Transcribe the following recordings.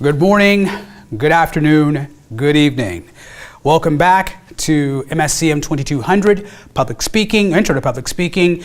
Good morning, good afternoon, good evening. Welcome back to MSCM 2200, Public Speaking, Intro to Public Speaking,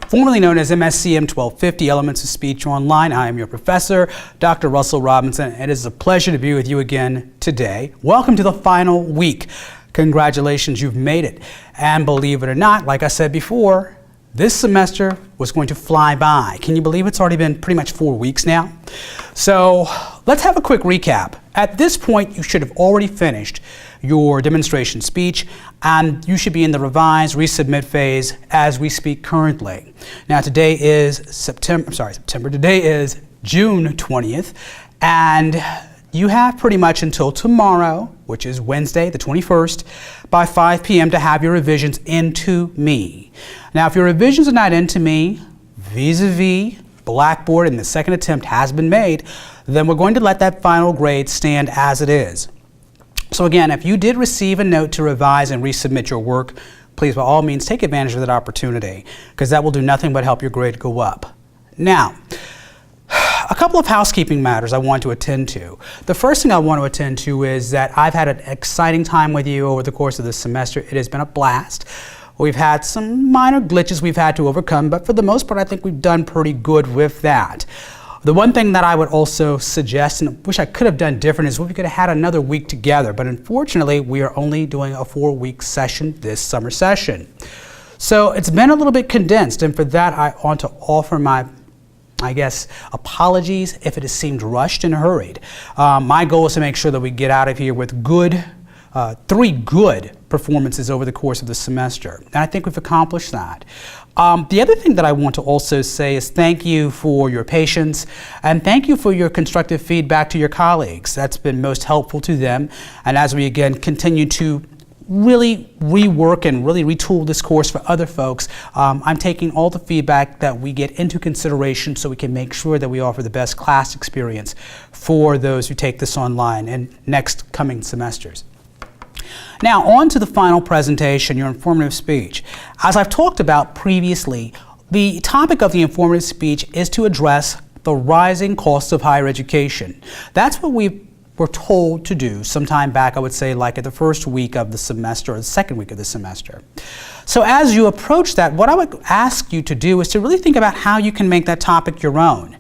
formerly known as MSCM 1250, Elements of Speech Online. I am your professor, Dr. Russell Robinson. It is a pleasure to be with you again today. Welcome to the final week. Congratulations, you've made it. And believe it or not, like I said before, this semester was going to fly by. Can you believe it's already been pretty much 4 weeks now? So let's have a quick recap. At this point, you should have already finished your demonstration speech, and you should be in the revise, resubmit phase as we speak currently. Now today is today is June 20th, and you have pretty much until tomorrow, which is Wednesday, the 21st, by 5 p.m. to have your revisions into me. Now, if your revisions are not into me, vis-a-vis Blackboard and the second attempt has been made, then we're going to let that final grade stand as it is. So again, if you did receive a note to revise and resubmit your work, please by all means take advantage of that opportunity, because that will do nothing but help your grade go up. Now, a couple of housekeeping matters I want to attend to. The first thing I want to attend to is that I've had an exciting time with you over the course of this semester. It has been a blast. We've had some minor glitches we've had to overcome, but for the most part, I think we've done pretty good with that. The one thing that I would also suggest, and wish I could have done different, is we could have had another week together, but unfortunately, we are only doing a 4-week session this summer session. So it's been a little bit condensed, and for that, I want to offer my apologies if it has seemed rushed and hurried. My goal is to make sure that we get out of here with 3 good performances over the course of the semester, and I think we've accomplished that. The other thing that I want to also say is thank you for your patience, and thank you for your constructive feedback to your colleagues. That's been most helpful to them, and as we again continue to really rework and really retool this course for other folks, I'm taking all the feedback that we get into consideration so we can make sure that we offer the best class experience for those who take this online in next coming semesters. Now, on to the final presentation, your informative speech. As I've talked about previously, the topic of the informative speech is to address the rising costs of higher education. That's what we were told to do sometime back, I would say like at the first week of the semester or the second week of the semester. So as you approach that, what I would ask you to do is to really think about how you can make that topic your own.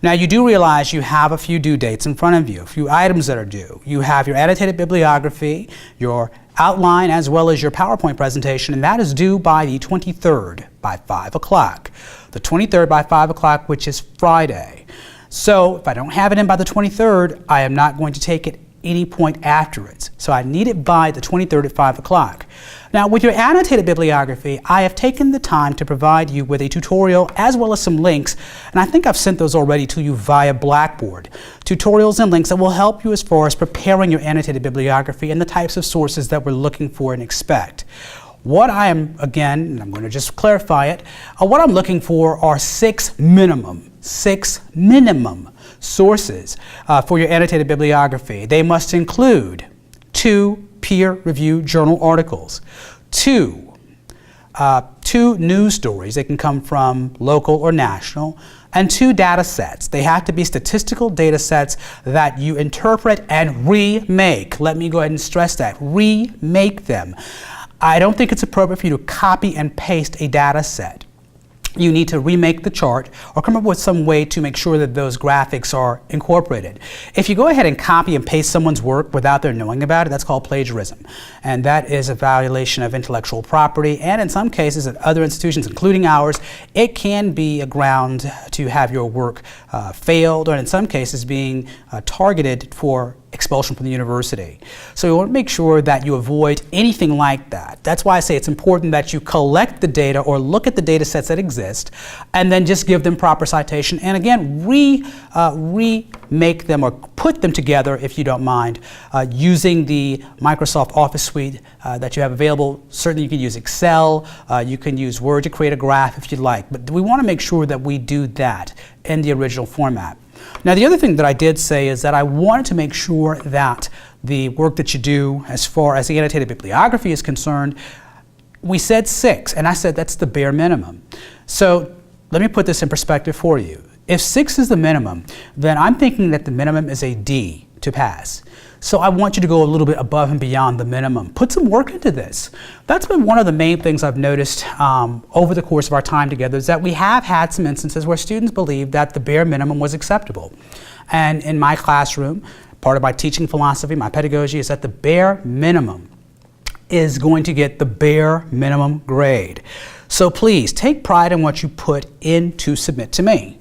Now, you do realize you have a few due dates in front of you, a few items that are due. You have your annotated bibliography, your outline, as well as your PowerPoint presentation, and that is due by the 23rd by 5 o'clock. The 23rd by 5 o'clock, which is Friday. So if I don't have it in by the 23rd, I am not going to take it any point afterwards. So I need it by the 23rd at 5 o'clock. Now, with your annotated bibliography, I have taken the time to provide you with a tutorial as well as some links, and I think I've sent those already to you via Blackboard. Tutorials and links that will help you as far as preparing your annotated bibliography and the types of sources that we're looking for and expect. What I am, again, and I'm going to just clarify it, what I'm looking for are 6 minimum sources for your annotated bibliography. They must include 2 peer-reviewed journal articles, 2 news stories. They can come from local or national, and 2 data sets. They have to be statistical data sets that you interpret and remake. Let me go ahead and stress that, remake them. I don't think it's appropriate for you to copy and paste a data set. You need to remake the chart or come up with some way to make sure that those graphics are incorporated. If you go ahead and copy and paste someone's work without their knowing about it, that's called plagiarism. And that is a violation of intellectual property, and in some cases at other institutions, including ours, it can be a ground to have your work failed, or in some cases being targeted for expulsion from the university. So you want to make sure that you avoid anything like that. That's why I say it's important that you collect the data or look at the data sets that exist and then just give them proper citation, and again remake them or put them together, if you don't mind, using the Microsoft Office suite that you have available. Certainly you can use Excel, you can use Word to create a graph if you'd like, but we want to make sure that we do that in the original format. Now, the other thing that I did say is that I wanted to make sure that the work that you do as far as the annotated bibliography is concerned, we said 6, and I said that's the bare minimum. So let me put this in perspective for you. If 6 is the minimum, then I'm thinking that the minimum is a D. to pass. So I want you to go a little bit above and beyond the minimum. Put some work into this. That's been one of the main things I've noticed over the course of our time together, is that we have had some instances where students believed that the bare minimum was acceptable. And in my classroom, part of my teaching philosophy, my pedagogy, is that the bare minimum is going to get the bare minimum grade. So please take pride in what you put in to submit to me.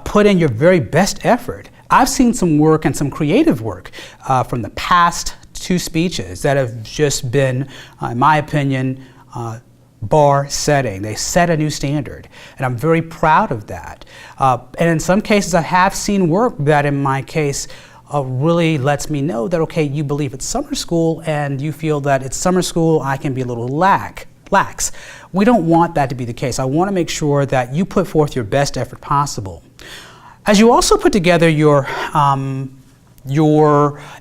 Put in your very best effort. I've seen some work and some creative work from the past 2 speeches that have just been, in my opinion, bar setting. They set a new standard, and I'm very proud of that. And in some cases, I have seen work that, in my case, really lets me know that, okay, you believe it's summer school and you feel that it's summer school, I can be a little lax. We don't want that to be the case. I want to make sure that you put forth your best effort possible. As you also put together your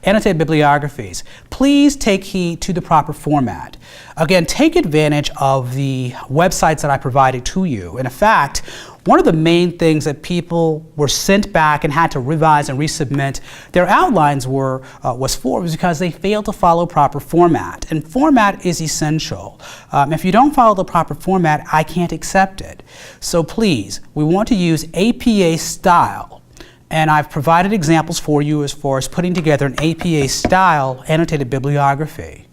annotated bibliographies, please take heed to the proper format. Again, take advantage of the websites that I provided to you. And in fact, one of the main things that people were sent back and had to revise and resubmit their outlines was because they failed to follow proper format. And format is essential. If you don't follow the proper format, I can't accept it. So please, we want to use APA style. And I've provided examples for you as far as putting together an APA style annotated bibliography.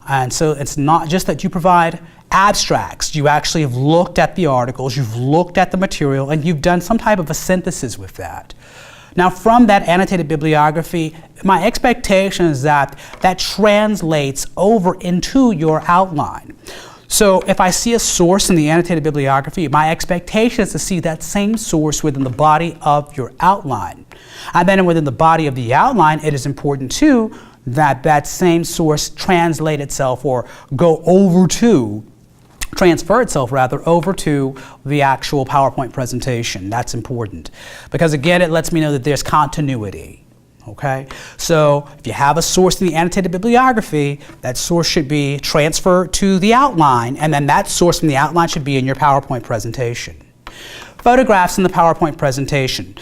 And so it's not just that you provide abstracts. You actually have looked at the articles, you've looked at the material, and you've done some type of a synthesis with that. Now, from that annotated bibliography, my expectation is that that translates over into your outline. So if I see a source in the annotated bibliography, my expectation is to see that same source within the body of your outline. And then within the body of the outline, it is important too that that same source translate itself or transfer itself over to the actual PowerPoint presentation. That's important because, again, it lets me know that there's continuity. Okay, so if you have a source in the annotated bibliography, that source should be transferred to the outline, and then that source from the outline should be in your PowerPoint presentation. Photographs in the PowerPoint presentation.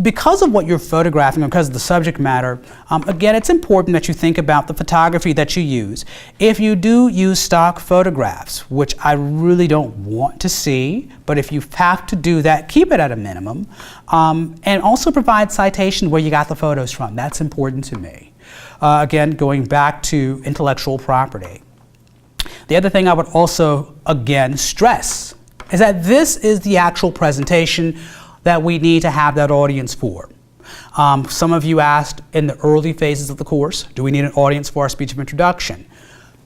Because of what you're photographing, because of the subject matter, again, it's important that you think about the photography that you use. If you do use stock photographs, which I really don't want to see, but if you have to do that, keep it at a minimum. And also provide citation where you got the photos from. That's important to me. Again, going back to intellectual property. The other thing I would also, again, stress is that this is the actual presentation that we need to have that audience for. Some of you asked in the early phases of the course, do we need an audience for our speech of introduction?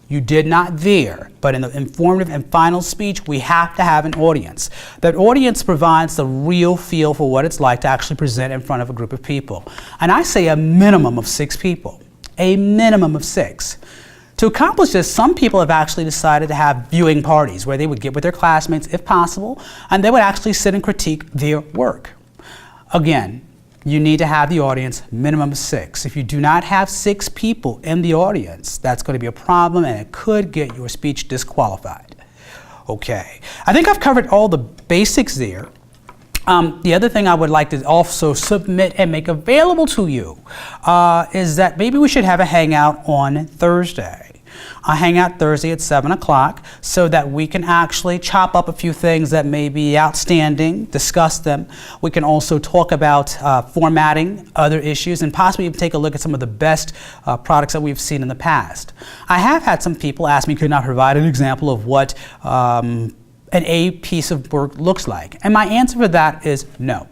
You did not there, but in the informative and final speech, we have to have an audience. That audience provides the real feel for what it's like to actually present in front of a group of people. And I say a minimum of 6 people, a minimum of 6. To accomplish this, some people have actually decided to have viewing parties where they would get with their classmates, if possible, and they would actually sit and critique their work. Again, you need to have the audience minimum of 6. If you do not have 6 people in the audience, that's going to be a problem, and it could get your speech disqualified. Okay, I think I've covered all the basics there. The other thing I would like to also submit and make available to you is that maybe we should have a hangout on Thursday. A hangout Thursday at 7 o'clock so that we can actually chop up a few things that may be outstanding, discuss them. We can also talk about formatting, other issues, and possibly even take a look at some of the best products that we've seen in the past. I have had some people ask me, could I provide an example of what an A piece of work looks like? And my answer for that is no.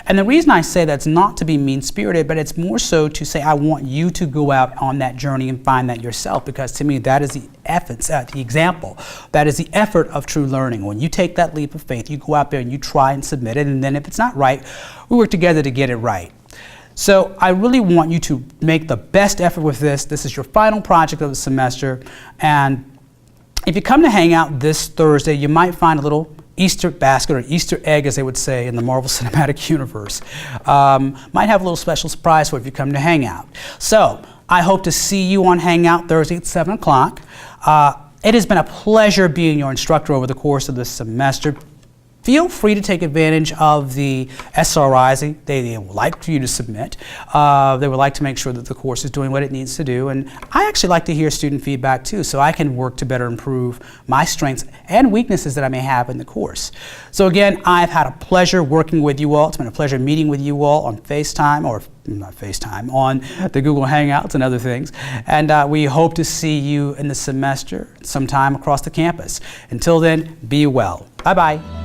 And the reason I say that's not to be mean-spirited, but it's more so to say I want you to go out on that journey and find that yourself, because to me that is the example, that is the effort of true learning. When you take that leap of faith, you go out there and you try and submit it, and then if it's not right, we work together to get it right. So I really want you to make the best effort with this. This is your final project of the semester, and if you come to hang out this Thursday, you might find a little Easter basket, or Easter egg as they would say in the Marvel Cinematic Universe. Might have a little special surprise for if you come to hang out. So I hope to see you on Hangout Thursday at 7 o'clock. It has been a pleasure being your instructor over the course of this semester. feel free to take advantage of the SRIs they would like for you to submit. They would like to make sure that the course is doing what it needs to do. And I actually like to hear student feedback too, so I can work to better improve my strengths and weaknesses that I may have in the course. So again, I've had a pleasure working with you all. It's been a pleasure meeting with you all on FaceTime, or not FaceTime, on the Google Hangouts and other things. And we hope to see you in the semester sometime across the campus. Until then, be well. Bye-bye.